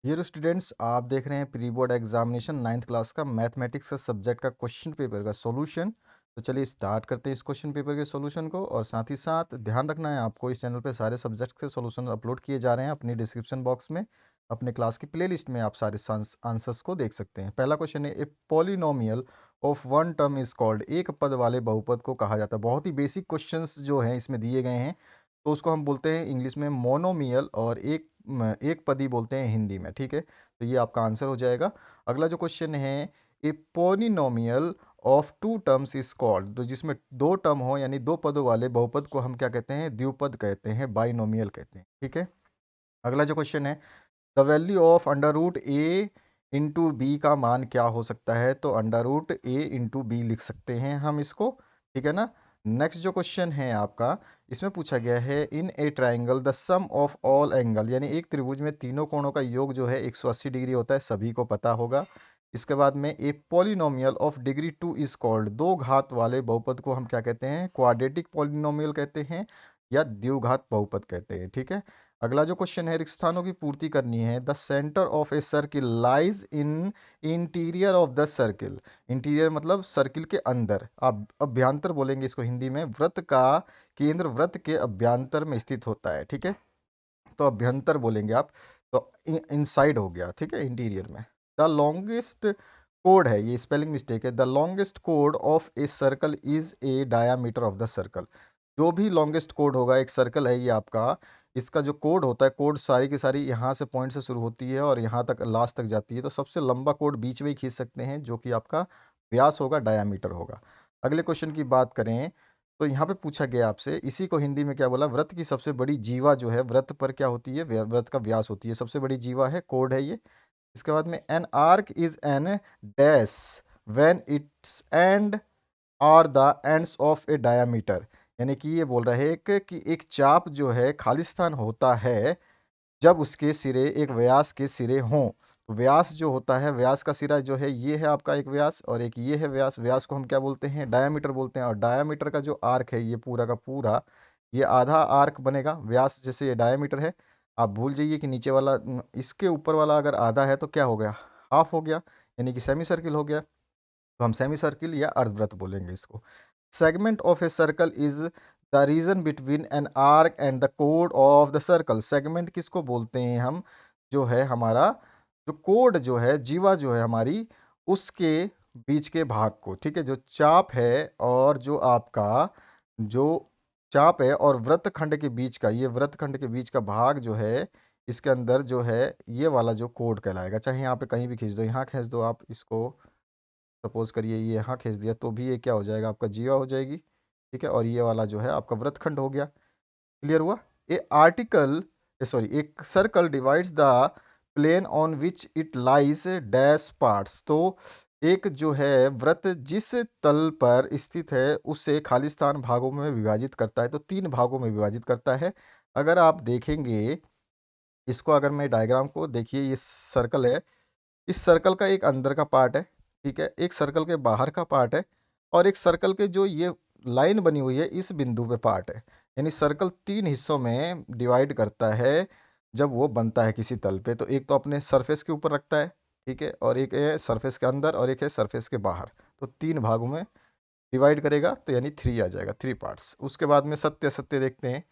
ये स्टूडेंट्स आप देख रहे हैं pre board examination 9th class का मैथमेटिक्स का सब्जेक्ट का क्वेश्चन पेपर का सॉल्यूशन। तो चलिए स्टार्ट करते हैं इस क्वेश्चन पेपर के सॉल्यूशन को। और साथ ही साथ ध्यान रखना है आपको, इस चैनल पे सारे सब्जेक्ट्स के सॉल्यूशन अपलोड किए जा रहे हैं। अपनी डिस्क्रिप्शन बॉक्स में अपने क्लास की प्लेलिस्ट में आप सारे आंसर्स को देख सकते हैं। पहला क्वेश्चन है, a polynomial of one term is called. एक पद वाले बहुपद को कहा जाता है। बहुत ही बेसिक क्वेश्चंस जो हैं इसमें दिए गए हैं, तो उसको हम बोलते हैं इंग्लिश में मोनोमियल, और एक पदी बोलते हैं हिंदी में। ठीक है, तो ये आपका आंसर हो जाएगा। अगला जो क्वेश्चन है, a polynomial of two terms is called. तो जिसमें दो टर्म हो यानी दो पदों वाले बहुपद को हम क्या कहते हैं? द्विपद कहते हैं, बाइनोमियल कहते हैं। ठीक है, अगला जो क्वेश्चन है, the value of under root A into B का मान क्या हो सकता है? तो under root A into B लिख सकते हैं हम इसको। ठीक है ना। नेक्स्ट जो क्वेश्चन है आपका, इसमें पूछा गया है, in a triangle the sum of all angle, यानी एक त्रिभुज में तीनों कोणों का योग जो है 180 डिग्री होता है, सभी को पता होगा। इसके बाद में a polynomial of degree 2 is called. दो घात वाले बहुपद को हम क्या कहते हैं? क्वाड्रेटिक पॉलिनोमियल कहते हैं या द्विघात बहुपद कहते हैं। ठीक है, अगला जो क्वेश्चन है, रिक्त स्थानों की पूर्ति करनी है। The centre of a circle lies in interior of the circle. Interior मतलब सर्किल के अंदर, आप अभ्यंतर बोलेंगे इसको हिंदी में। वृत्त का केंद्र वृत्त के अभ्यंतर में स्थित होता है। ठीक है, तो अभ्यंतर बोलेंगे आप, तो इनसाइड हो गया। ठीक है, इंटीरियर में। द लॉन्गेस्ट कोड है, ये स्पेलिंग मिस्टेक है। The longest code of A circle is A diameter of the circle. जो भी लॉन्गेस्ट कोड होगा, एक सर्कल है ये आपका, इसका जो कोड होता है, कोड सारी की सारी यहाँ से पॉइंट से शुरू होती है और यहाँ तक लास्ट तक जाती है। तो सबसे लंबा कोड बीच में ही खींच सकते हैं, जो कि आपका व्यास होगा, डायामीटर होगा। अगले क्वेश्चन की बात करें, तो यहाँ पे पूछा गया आपसे, इसी को हिंदी में क्या बोला? वृत्त की सबसे बड़ी जीवा जो है, वृत्त पर क्या होती है? वृत्त का व्यास होती है, सबसे बड़ी जीवा है, कोड है ये। इसके बाद में, an arc is an dash when its end are the ends of a diameter. यानी कि ये बोल रहा है कि एक चाप जो है खालिस्तान होता है जब उसके सिरे एक व्यास के सिरे हों। तो व्यास जो होता है, व्यास का सिरा जो है, ये है आपका एक व्यास, और एक ये है व्यास। व्यास को हम क्या बोलते हैं? डायामीटर बोलते हैं। और डायामीटर का जो आर्क है, ये पूरा का पूरा ये आधा आर्क बनेगा। व्यास जैसे ये डायामीटर है, आप भूल जाइए कि नीचे वाला इसके ऊपर वाला अगर आधा है तो क्या हो गया? हाफ हो गया, यानी कि सेमी सर्किल हो गया। तो हम सेमी सर्किल या अर्धवृत्त बोलेंगे इसको। Segment of A circle is the region between an arc and the code of the circle. Segment किसको बोलते हैं हम? जो है हमारा जो कोड जो है, जीवा जो है हमारी, उसके बीच के भाग को। ठीक है, जो चाप है और जो आपका जो चाप है और वृत्तखंड के बीच का, ये वृत्तखंड के बीच का भाग जो है, इसके अंदर जो है ये वाला जो कोड कहलाएगा। चाहे यहाँ पे कहीं भी खींच दो, यहाँ खींच दो आप इसको, सपोज करिए ये यहाँ खींच दिया, तो भी ये क्या हो जाएगा? आपका जीवा हो जाएगी। ठीक है, और ये वाला जो है आपका वृत्तखंड हो गया। क्लियर हुआ? ए आर्टिकल सॉरी, एक circle divides the plane on which it lies dash parts. तो एक जो है वृत्त जिस तल पर स्थित है, उसे खालिस्तान भागों में विभाजित करता है। तो तीन भागों में विभाजित करता है। अगर आप देखेंगे इसको, अगर मैं डायग्राम को देखिए, ये सर्कल है, इस सर्कल का एक अंदर का पार्ट है। ठीक है, एक सर्कल के बाहर का पार्ट है, और एक सर्कल के जो ये लाइन बनी हुई है इस बिंदु पे पार्ट है। यानी सर्कल तीन हिस्सों में डिवाइड करता है जब वो बनता है किसी तल पे। तो एक तो अपने सरफेस के ऊपर रखता है, ठीक है, और एक है सरफेस के अंदर, और एक है सरफेस के बाहर। तो तीन भागों में डिवाइड करेगा, तो यानी थ्री आ जाएगा, थ्री पार्ट्स। उसके बाद में सत्य सत्य देखते हैं।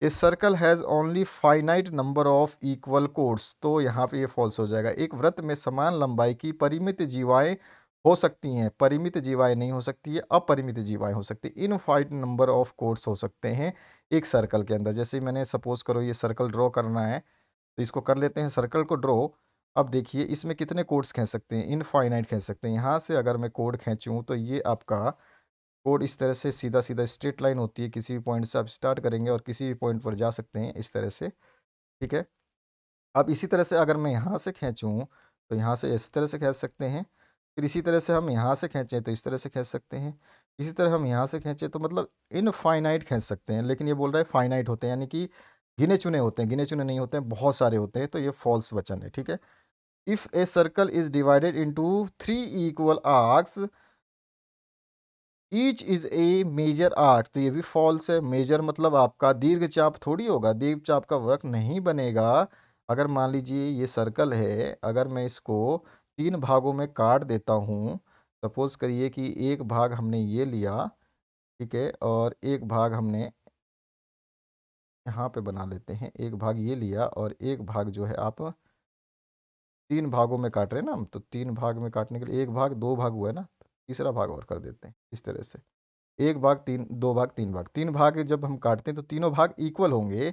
A circle has only finite number of equal codes. तो यहाँ पे ये फॉल्स हो जाएगा। एक वृत्त में समान लंबाई की परिमित जीवाएं हो सकती हैं, परिमित जीवाएं नहीं हो सकती है, अपरिमित जीवाएं हो सकती है। इनफाइनाइट नंबर ऑफ कोड्स हो सकते हैं एक सर्कल के अंदर। जैसे मैंने सपोज करो ये सर्कल ड्रॉ करना है, तो इसको कर लेते हैं सर्कल को ड्रॉ। अब देखिए इसमें कितने कोड्स खींच सकते हैं? इनफाइनाइट खींच सकते हैं। यहाँ से अगर मैं कोड खींचूँ तो ये आपका कोड इस तरह से सीधा सीधा स्ट्रेट लाइन होती है। किसी भी पॉइंट से आप स्टार्ट करेंगे और किसी भी पॉइंट पर जा सकते हैं इस तरह से। ठीक है, अब इसी तरह से अगर मैं यहाँ से खींचूँ तो यहाँ से इस तरह से खींच सकते हैं। फिर इसी तरह से हम यहाँ से खींचें तो इस तरह से खींच सकते हैं। इसी तरह हम यहाँ से खींचें तो मतलब इनफाइनाइट खींच सकते हैं। लेकिन ये बोल रहा है फाइनाइट होते हैं, यानी कि गिने चुने होते हैं। गिने चुने नहीं होते हैं, बहुत सारे होते हैं। तो ये फॉल्स वचन है। ठीक है, if a circle is divided into three equal arcs, each is a major arc. तो ये भी फॉल्स है। मेजर मतलब आपका दीर्घ चाप थोड़ी होगा, दीर्घ चाप का वक्र नहीं बनेगा अगर मान लीजिए ये सर्कल है, अगर मैं इसको 3 भागों में काट देता हूँ, सपोज़ करिए कि एक भाग हमने ये लिया, ठीक है? और एक भाग हमने यहाँ पे बना लेते हैं, एक भाग ये लिया और एक भाग जो है आप 3 भागों में काट रहे हैं ना हम, तो 3 भाग में काटने के लिए 1 भाग 2 भाग हुआ है ना, तीसरा भाग और कर देते हैं इस तरह से। 1 भाग 3, 2 भाग 3 भाग, 3 भाग जब हम काटते हैं तो तीनों भाग इक्वल होंगे।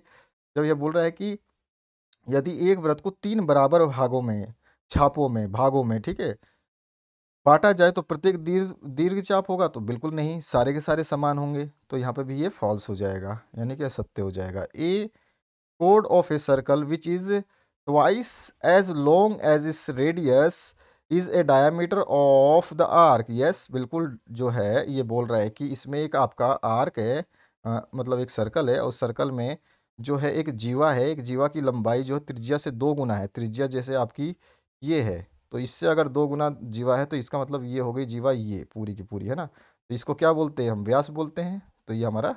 जब ये बोल रहा है कि यदि एक वृत्त को 3 बराबर भागों में, छापों में, भागों में, ठीक है, बाँटा जाए तो प्रत्येक दीर्घ चाप होगा, तो बिल्कुल नहीं, सारे के सारे समान होंगे, तो यहाँ पे भी ये फ़ॉल्स हो जाएगा, यानी कि असत्य हो जाएगा। ए chord of a circle which is twice as long as its radius is a diameter of the arc. Yes, बिल्कुल जो है ये बोल रहा है कि इसमें एक आपका आर्क है, मतलब एक सर्कल है, उस सर्कल में जो है एक जीवा है, एक जीवा की लंबाई जो है त्रिज्या से 2 गुना है। त्रिज्या जैसे आपकी ये है, तो इससे अगर 2 गुना जीवा है तो इसका मतलब ये हो गई जीवा ये पूरी की पूरी, है ना? तो इसको क्या बोलते हैं हम? व्यास बोलते हैं, तो ये हमारा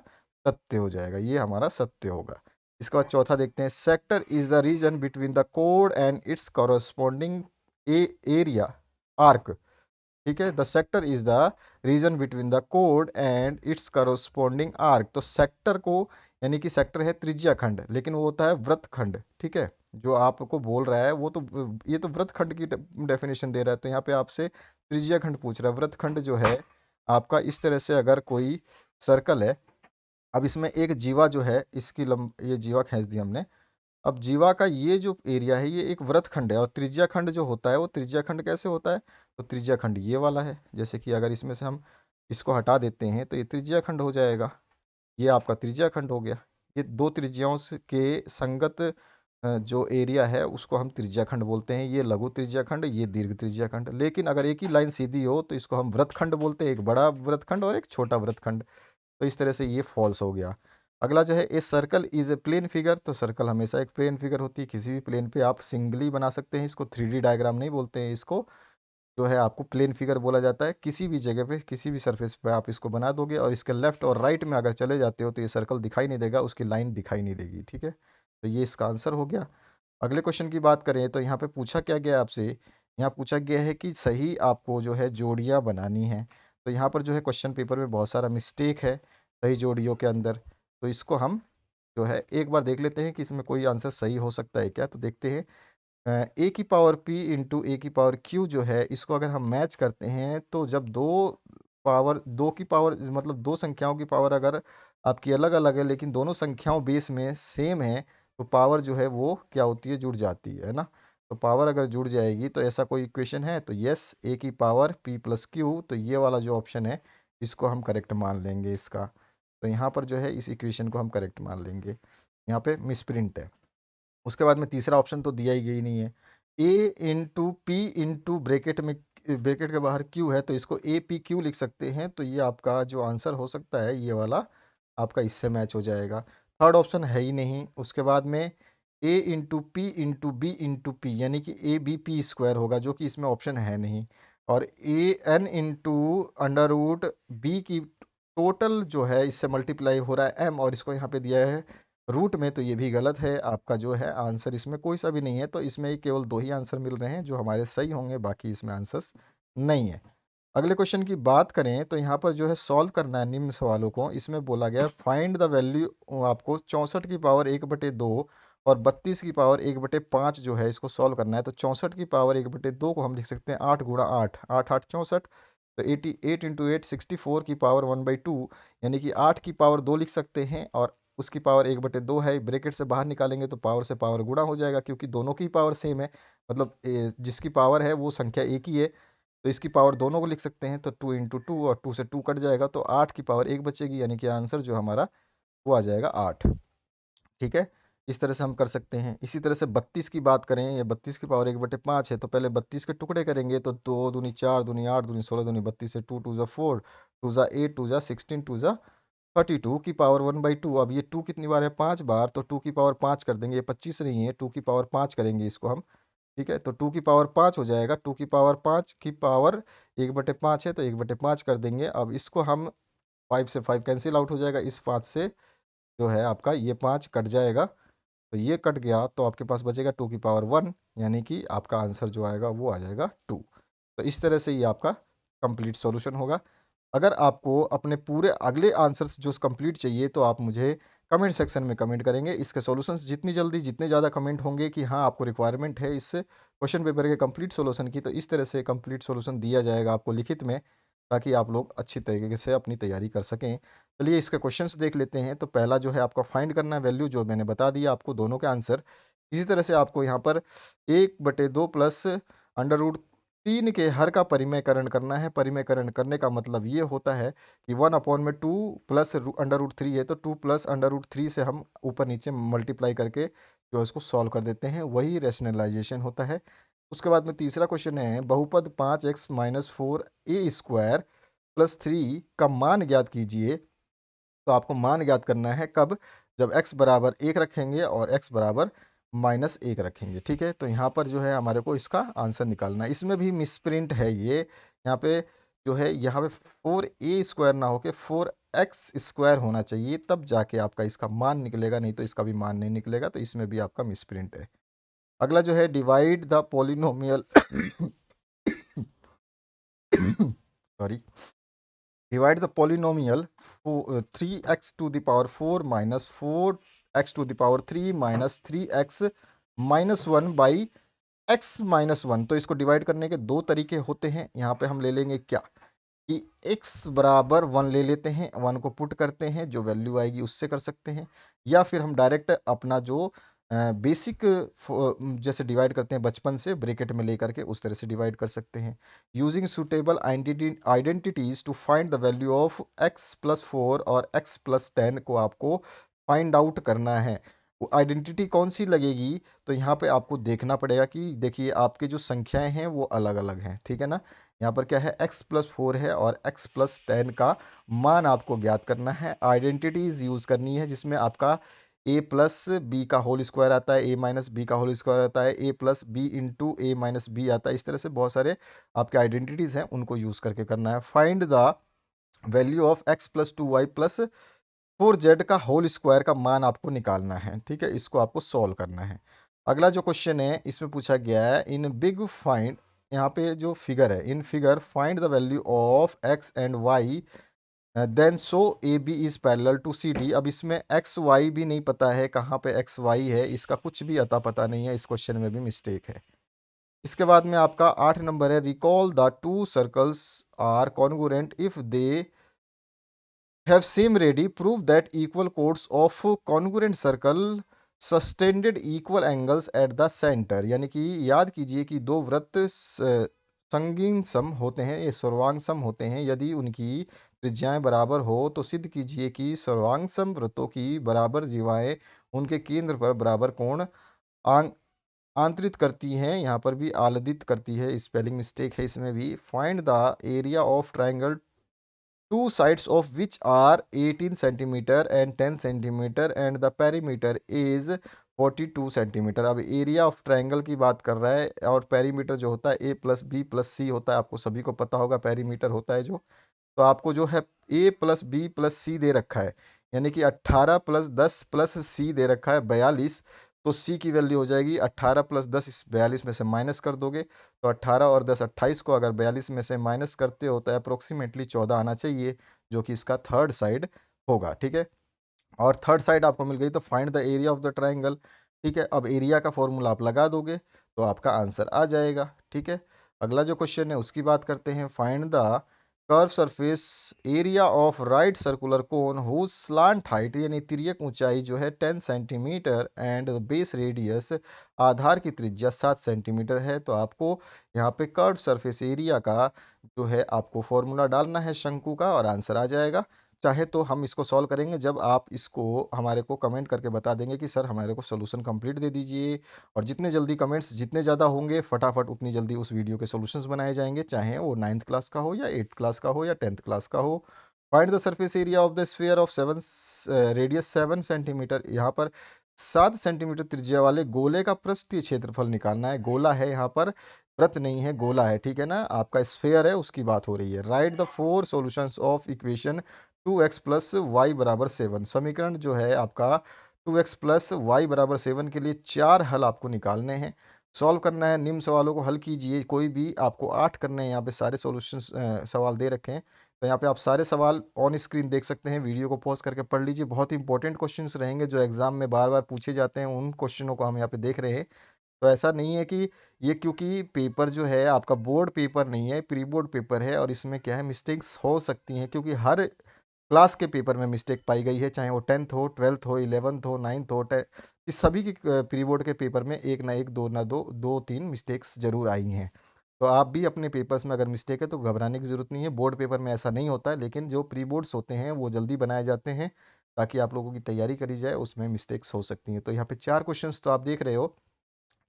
सत्य हो जाएगा, ये हमारा सत्य होगा। इसके बाद चौथा देखते हैं, sector is the region between the code and it's corresponding area arc. ठीक है, the sector is the region between the code and it's corresponding arc. तो सेक्टर को, यानी कि सेक्टर है त्रिज्या खंड, लेकिन वो होता है वृत्त खंड। ठीक है, जो आपको बोल रहा है वो तो, ये तो वृत्त खंड की डेफिनेशन दे रहा है, तो यहाँ पे आपसे त्रिज्या खंड पूछ रहा है। वृत्त खंड जो है आपका इस तरह से, अगर कोई सर्कल है, अब इसमें एक जीवा जो है, इसकी ये जीवा खींच दी हमने। अब जीवा का ये जो एरिया है ये एक वृत्त खंड है, और त्रिज्या खंड जो होता है वो त्रिज्या खंड कैसे होता है? तो त्रिज्या खंड ये वाला है। जैसे कि अगर इसमें से हम इसको हटा देते हैं तो ये त्रिज्या खंड हो जाएगा, ये आपका त्रिज्या खंड हो गया। ये दो त्रिज्याओं के संगत जो एरिया है उसको हम त्रिज्या खंड बोलते हैं। ये लघु त्रिज्या खंड, ये दीर्घ त्रिज्या खंड। लेकिन अगर एक ही लाइन सीधी हो तो इसको हम वृत्त खंड बोलते हैं, एक बड़ा वृत्त खंड और एक छोटा वृत्त खंड। तो इस तरह से ये फॉल्स हो गया। अगला जो है, a circle is a plane figure. तो सर्कल हमेशा एक प्लेन फिगर होती है, किसी भी प्लेन पे आप सिंगली बना सकते हैं इसको, 3D डायग्राम नहीं बोलते हैं इसको, जो है आपको प्लेन फिगर बोला जाता है। किसी भी जगह पे, किसी भी सरफेस पे आप इसको बना दोगे और इसके लेफ्ट और राइट में अगर चले जाते हो तो ये सर्कल दिखाई नहीं देगा, उसकी लाइन दिखाई नहीं देगी। ठीक है, तो ये इसका आंसर हो गया। अगले क्वेश्चन की बात करें तो यहाँ पे पूछा क्या गया आपसे? यहाँ पूछा गया है कि सही आपको जो है जोड़ियाँ बनानी है। तो यहाँ पर जो है क्वेश्चन पेपर में बहुत सारा मिस्टेक है सही जोड़ियों के अंदर, तो इसको हम जो है एक बार देख लेते हैं कि इसमें कोई आंसर सही हो सकता है क्या। तो देखते हैं, ए की पावर पी इंटू ए की पावर क्यू जो है, इसको अगर हम मैच करते हैं तो जब दो की पावर, मतलब दो संख्याओं की पावर अगर आपकी अलग अलग है लेकिन दोनों संख्याओं बेस में सेम है, तो पावर जो है वो क्या होती है? जुड़ जाती है ना। तो पावर अगर जुड़ जाएगी तो ऐसा कोई इक्वेशन है? तो यस, ए की पावर पी प्लस क्यू, तो ये वाला जो ऑप्शन है इसको हम करेक्ट मान लेंगे इसका। तो यहाँ पर जो है इस इक्वेशन को हम करेक्ट मान लेंगे, यहाँ पे मिसप्रिंट है। उसके बाद में तीसरा ऑप्शन तो दिया ही गई नहीं है। ए इंटू पी इंटू ब्रैकेट में, ब्रैकेट के बाहर क्यू है, तो इसको ए पी क्यू लिख सकते हैं। तो ये आपका जो आंसर हो सकता है ये वाला आपका इससे मैच हो जाएगा। थर्ड ऑप्शन है ही नहीं। उसके बाद में ए इंटू बी इंटू पी, यानी कि ए बी पी स्क्वायर होगा, जो कि इसमें ऑप्शन है नहीं। और A N into under root B की टोटल जो है इससे मल्टीप्लाई हो रहा है एम, और इसको यहाँ पे दिया है रूट में, तो ये भी गलत है। आपका जो है आंसर इसमें कोई सा भी नहीं है। तो इसमें केवल दो ही आंसर मिल रहे हैं जो हमारे सही होंगे, बाकी इसमें आंसर्स नहीं है। अगले क्वेश्चन की बात करें तो यहाँ पर जो है सॉल्व करना है निम्न सवालों को। इसमें बोला गया फाइंड द वैल्यू, आपको 64 की पावर 1/2 और 32 की पावर 1/5 जो है इसको सॉल्व करना है। तो 64 की पावर 1/2 को हम लिख सकते हैं 8 गुणा 8, 8 8 64, तो 88 इंटू 8 64 की पावर 1/2, यानी कि 8 की पावर 2 लिख सकते हैं, और उसकी पावर 1/2 है। ब्रैकेट से बाहर निकालेंगे तो पावर से पावर गुणा हो जाएगा, क्योंकि दोनों की पावर सेम है, मतलब जिसकी पावर है वो संख्या एक ही है, तो इसकी पावर दोनों को लिख सकते हैं। तो 2 इंटू 2, और 2 से 2 कट जाएगा, तो 8 की पावर 1 बचेगी, यानी कि आंसर जो हमारा वो आ जाएगा 8। ठीक है, इस तरह से हम कर सकते हैं। इसी तरह से 32 की बात करें, ये 32 की पावर 1/5 है, तो पहले 32 के टुकड़े करेंगे, तो 2 दूनी 4, दूनी 8, दूनी 16, दूनी 32 से 2 2 4, 2 8, 2 16, 2 32 की पावर 1/2। अब ये 2 कितनी बार है? 5 बार, तो 2 की पावर 5 कर देंगे, ये 25 नहीं है, 2 की पावर 5 करेंगे इसको हम। ठीक है, तो 2 की पावर 5 हो जाएगा, 2 की पावर 5 की पावर 1/5 है, तो 1/5 कर देंगे। अब इसको हम 5 से 5 कैंसिल आउट हो जाएगा, इस 5 से जो है आपका ये 5 कट जाएगा, तो ये कट गया तो आपके पास बचेगा 2 की पावर 1, यानी कि आपका आंसर जो आएगा वो आ जाएगा 2। तो इस तरह से ये आपका कंप्लीट सॉल्यूशन होगा। अगर आपको अपने पूरे अगले आंसर्स जो कंप्लीट चाहिए तो आप मुझे कमेंट सेक्शन में कमेंट करेंगे। इसके सॉल्यूशंस जितनी जल्दी जितने ज़्यादा कमेंट होंगे कि हाँ आपको रिक्वायरमेंट है इस क्वेश्चन पेपर के कंप्लीट सॉल्यूशन की, तो इस तरह से कंप्लीट सॉल्यूशन दिया जाएगा आपको लिखित में, ताकि आप लोग अच्छी तरीके से अपनी तैयारी कर सकें। चलिए इसके क्वेश्चंस देख लेते हैं। तो पहला जो है आपका फाइंड करना है वैल्यू, जो मैंने बता दिया आपको दोनों के आंसर। इसी तरह से आपको यहाँ पर 1/2 प्लस अंडर रूट 3 के हर का परिमेयकरण करना है। परिमेयकरण करने का मतलब ये होता है कि 1/2 प्लस अंडर रूट 3 है, तो 2 प्लस अंडर रूट 3 से हम ऊपर नीचे मल्टीप्लाई करके जो इसको सॉल्व कर देते हैं, वही रैशनलाइजेशन होता है। उसके बाद में तीसरा क्वेश्चन है, बहुपद 5x माइनस 4a² प्लस 3 का मान ज्ञात कीजिए। तो आपको मान ज्ञात करना है कब, जब x बराबर 1 रखेंगे और x बराबर -1 रखेंगे। ठीक है, तो यहाँ पर जो है हमारे को इसका आंसर निकालना है। इसमें भी मिसप्रिंट है ये, यहाँ पे जो है यहाँ पे 4a² ना होके 4x² होना चाहिए, तब जाके आपका इसका मान निकलेगा, नहीं तो इसका भी मान नहीं निकलेगा। तो इसमें भी आपका मिसप्रिंट है। अगला जो है, divide the polynomial sorry, divide the polynomial 3x to the power 4 minus 4x to the power 3 minus 3x minus 1 by x minus 1। तो इसको डिवाइड करने के दो तरीके होते हैं। यहाँ पे हम ले लेंगे क्या कि x बराबर 1 ले लेते हैं, 1 को पुट करते हैं, जो वैल्यू आएगी उससे कर सकते हैं, या फिर हम डायरेक्ट अपना जो बेसिक जैसे डिवाइड करते हैं बचपन से ब्रैकेट में लेकर के, उस तरह से डिवाइड कर सकते हैं। Using suitable identities to find the value of x+4 और x+10 को आपको फाइंड आउट करना है। वो आइडेंटिटी कौन सी लगेगी, तो यहाँ पे आपको देखना पड़ेगा कि देखिए आपके जो संख्याएं हैं वो अलग अलग हैं। ठीक है ना, यहाँ पर क्या है, x+4 है और x+10 का मान आपको ज्ञात करना है। आइडेंटिटीज यूज़ करनी है जिसमें आपका a+b का होल स्क्वायर आता है, a-b का होल स्क्वायर आता है, a+b इंटू a-b आता है। इस तरह से बहुत सारे आपके आइडेंटिटीज़ हैं, उनको यूज़ करके करना है। Find the value of x+2y plus 4z का होल स्क्वायर का मान आपको निकालना है। ठीक है, इसको आपको सॉल्व करना है। अगला जो क्वेश्चन है इसमें पूछा गया है, इन बिग फाइंड, यहाँ पे जो फिगर है, in figure find the value of x and y then so A B is parallel to C D. अब इसमें एक्स वाई भी नहीं पता है, कहाँ पे एक्स वाई है, इसका कुछ भी अता पता नहीं है। इस क्वेश्चन में भी मिस्टेक है। इसके बाद में आपका 8 नंबर है, recall the two circles are congruent if they have same radii, prove that equal chords of congruent circle subtended equal angles at the centre. यानी कि याद कीजिए कि दो वृत्त संगीन सम होते हैं, ये सर्वांग सम होते हैं। यदि उनकी त्रिज्याएं बराबर हो तो सिद्ध कीजिए कि सर्वांग सम वृत्तों की बराबर जीवाएं उनके केंद्र पर बराबर कोण आं आंतरित करती हैं। यहाँ पर भी आलदित करती है, स्पेलिंग मिस्टेक है इसमें भी। Find the area of triangle two sides of which are 18 centimeter and 10 centimeter and the perimeter is 42 centimetre. अब एरिया ऑफ ट्रायंगल की बात कर रहा है, और पेरीमीटर जो होता है a+b+c होता है, आपको सभी को पता होगा पेरीमीटर होता है जो। तो आपको जो है a+b+c दे रखा है, यानी कि 18 + 10 + c दे रखा है 42। तो c की वैल्यू हो जाएगी 18 + 10, इस 42 में से माइनस कर दोगे तो 18 और 10 28 को अगर 42 में से माइनस करते हो तो अप्रोक्सीमेटली 14 आना चाहिए, जो कि इसका थर्ड साइड होगा। ठीक है, और थर्ड साइड आपको मिल गई, तो find the area of the triangle. ठीक है, अब एरिया का फॉर्मूला आप लगा दोगे तो आपका आंसर आ जाएगा। ठीक है, अगला जो क्वेश्चन है उसकी बात करते हैं। Find the curve surface area of right circular cone whose slant height, यानी तिर्यक ऊंचाई जो है 10 सेंटीमीटर एंड बेस रेडियस, आधार की त्रिज्या 7 सेंटीमीटर है। तो आपको यहाँ पे कर्व सरफेस एरिया का जो है आपको फॉर्मूला डालना है शंकु का, और आंसर आ जाएगा। चाहे तो हम इसको सॉल्व करेंगे जब आप इसको हमारे को कमेंट करके बता देंगे कि सर हमारे को सोल्यूशन कंप्लीट दे दीजिए। और जितने जल्दी कमेंट्स जितने ज़्यादा होंगे फटाफट उतनी जल्दी उस वीडियो के सॉल्यूशंस बनाए जाएंगे, चाहे वो 9th क्लास का हो या 8th क्लास का हो या 10th क्लास का हो। Find the surface area of the sphere of 7 radius 7 centimetre. यहाँ पर 7 सेंटीमीटर त्रिज्या वाले गोले का पृष्ठीय क्षेत्रफल निकालना है। गोला है यहाँ पर, वृत्त नहीं है, गोला है। ठीक है ना, आपका स्फेयर है उसकी बात हो रही है। Right the 4 solutions of equation 2x + y = 7। समीकरण जो है आपका 2x प्लस वाई बराबर 7 के लिए 4 हल आपको निकालने हैं। सॉल्व करना है, निम्न सवालों को हल कीजिए। कोई भी आपको 8 करने हैं, यहाँ पे सारे सॉल्यूशंस सवाल दे रखे हैं। तो यहाँ पे आप सारे सवाल ऑन स्क्रीन देख सकते हैं, वीडियो को पॉज़ करके पढ़ लीजिए। बहुत ही इंपॉर्टेंट क्वेश्चंस रहेंगे जो एग्ज़ाम में बार-बार पूछे जाते हैं, उन क्वेश्चनों को हम यहाँ पे देख रहे हैं। तो ऐसा नहीं है कि ये, क्योंकि पेपर जो है आपका बोर्ड पेपर नहीं है, प्री बोर्ड पेपर है और इसमें क्या है, मिस्टेक्स हो सकती हैं, क्योंकि हर क्लास के पेपर में मिस्टेक पाई गई है, चाहे वो 10th हो, 12th हो, 11th हो, 9th हो, इस सभी की प्री बोर्ड के पेपर में एक ना एक, दो ना दो, 2-3 मिस्टेक्स ज़रूर आई हैं। तो आप भी अपने पेपर्स में अगर मिस्टेक है तो घबराने की ज़रूरत नहीं है। बोर्ड पेपर में ऐसा नहीं होता है, लेकिन जो प्री बोर्ड्स होते हैं वो जल्दी बनाए जाते हैं ताकि आप लोगों की तैयारी करी जाए, उसमें मिस्टेक्स हो सकती हैं। तो यहाँ पे 4 क्वेश्चंस तो आप देख रहे हो।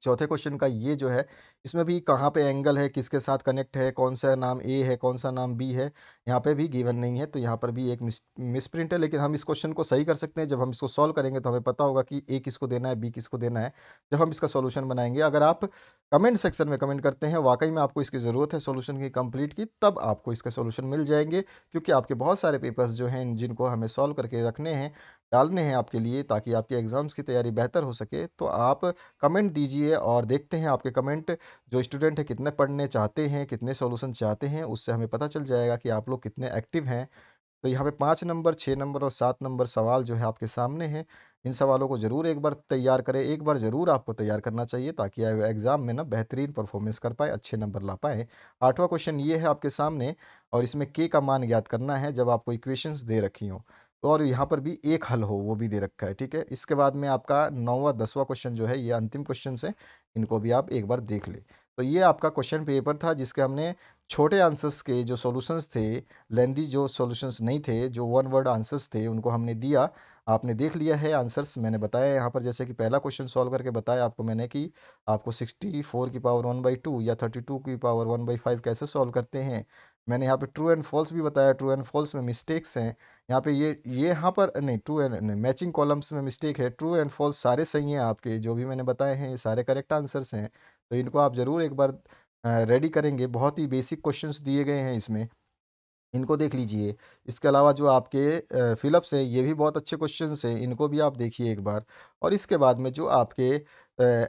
चौथे क्वेश्चन का ये जो है, इसमें भी कहाँ पे एंगल है, किसके साथ कनेक्ट है, कौन सा नाम ए है, कौन सा नाम बी है, यहाँ पे भी गिवन नहीं है। तो यहाँ पर भी एक मिसप्रिंट है, लेकिन हम इस क्वेश्चन को सही कर सकते हैं। जब हम इसको सॉल्व करेंगे तो हमें पता होगा कि ए किसको देना है, बी किसको देना है, जब हम इसका सॉल्यूशन बनाएंगे। अगर आप कमेंट सेक्शन में कमेंट करते हैं वाकई में आपको इसकी ज़रूरत है सॉल्यूशन की कंप्लीट की, तब आपको इसका सॉल्यूशन मिल जाएंगे, क्योंकि आपके बहुत सारे पेपर्स जो हैं जिनको हमें सॉल्व करके रखने हैं, डालने हैं आपके लिए, ताकि आपके एग्ज़ाम्स की तैयारी बेहतर हो सके। तो आप कमेंट दीजिए और देखते हैं आपके कमेंट, जो स्टूडेंट है कितने पढ़ने चाहते हैं, कितने सॉल्यूशन चाहते हैं, उससे हमें पता चल जाएगा कि आप लोग कितने एक्टिव हैं। तो यहाँ पे 5 नंबर, 6 नंबर और 7 नंबर सवाल जो है आपके सामने हैं। इन सवालों को ज़रूर एक बार तैयार करें, एक बार ज़रूर आपको तैयार करना चाहिए, ताकि एग्ज़ाम में ना बेहतरीन परफॉर्मेंस कर पाएँ, अच्छे नंबर ला पाएँ। 8वाँ क्वेश्चन ये है आपके सामने, और इसमें के का मान ज्ञात करना है जब आपको इक्वेशंस दे रखी हों। तो और यहाँ पर भी एक हल हो, वो भी दे रखा है, ठीक है? इसके बाद में आपका 9वाँ, 10वाँ क्वेश्चन जो है, ये अंतिम क्वेश्चन्स हैं, इनको भी आप एक बार देख लें। तो ये आपका क्वेश्चन पेपर था जिसके हमने छोटे आंसर्स के जो सॉल्यूशंस थे, लेंदी जो सॉल्यूशंस नहीं थे, जो वन वर्ड आंसर्स थे, उनको हमने दिया। आपने देख लिया है आंसर्स, मैंने बताया यहाँ पर, जैसे कि पहला क्वेश्चन सॉल्व करके बताया आपको मैंने कि आपको 64 की पावर 1/2 या 32 की पावर 1/5 कैसे सॉल्व करते हैं। मैंने यहाँ पे ट्रू एंड फॉल्स भी बताया, ट्रू एंड फॉल्स में मिस्टेक्स हैं। यहाँ पे ये यहाँ पर नहीं, ट्रू एंड नहीं, मैचिंग कॉलम्स में मिस्टेक है, ट्रू एंड फॉल्स सारे सही हैं आपके, जो भी मैंने बताए हैं ये सारे करेक्ट आंसर्स हैं। तो इनको आप ज़रूर एक बार रेडी करेंगे। बहुत ही बेसिक क्वेश्चंस दिए गए हैं इसमें, इनको देख लीजिए। इसके अलावा जो आपके फ़िलअप्स हैं, ये भी बहुत अच्छे क्वेश्चंस हैं, इनको भी आप देखिए एक बार। और इसके बाद में जो आपके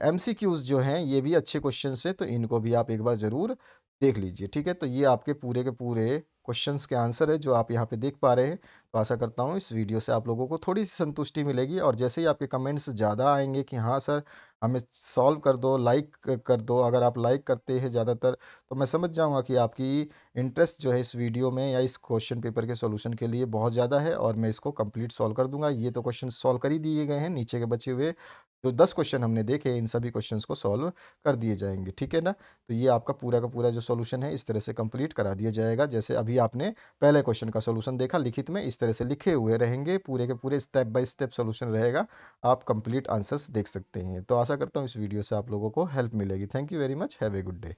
एमसीक्यूज़ जो हैं, ये भी अच्छे क्वेश्चंस हैं, तो इनको भी आप एक बार ज़रूर देख लीजिए, ठीक है? तो ये आपके पूरे के पूरे क्वेश्चंस के आंसर है जो आप यहाँ पे देख पा रहे हैं। तो आशा करता हूँ इस वीडियो से आप लोगों को थोड़ी-सी संतुष्टि मिलेगी, और जैसे ही आपके कमेंट्स ज़्यादा आएँगे कि हाँ सर, हमें सॉल्व कर दो, लाइक कर दो, अगर आप लाइक करते हैं ज़्यादातर, तो मैं समझ जाऊँगा कि आपकी इंटरेस्ट जो है इस वीडियो में या इस क्वेश्चन पेपर के सॉल्यूशन के लिए बहुत ज़्यादा है, और मैं इसको कंप्लीट सॉल्व कर दूंगा। ये तो क्वेश्चन सॉल्व कर ही दिए गए हैं, नीचे के बचे हुए जो 10 क्वेश्चन हमने देखे, इन सभी क्वेश्चंस को सॉल्व कर दिए जाएंगे, ठीक है ना? तो ये आपका पूरा का पूरा जो सॉल्यूशन है इस तरह से कंप्लीट करा दिया जाएगा, जैसे अभी आपने पहले क्वेश्चन का सॉल्यूशन देखा लिखित में, इस तरह से लिखे हुए रहेंगे, पूरे के पूरे स्टेप बाय स्टेप सॉल्यूशन रहेगा। आप कंप्लीट आंसर्स देख सकते हैं। तो आशा करता हूँ इस वीडियो से आप लोगों को हेल्प मिलेगी। Thank you very much, have a good day.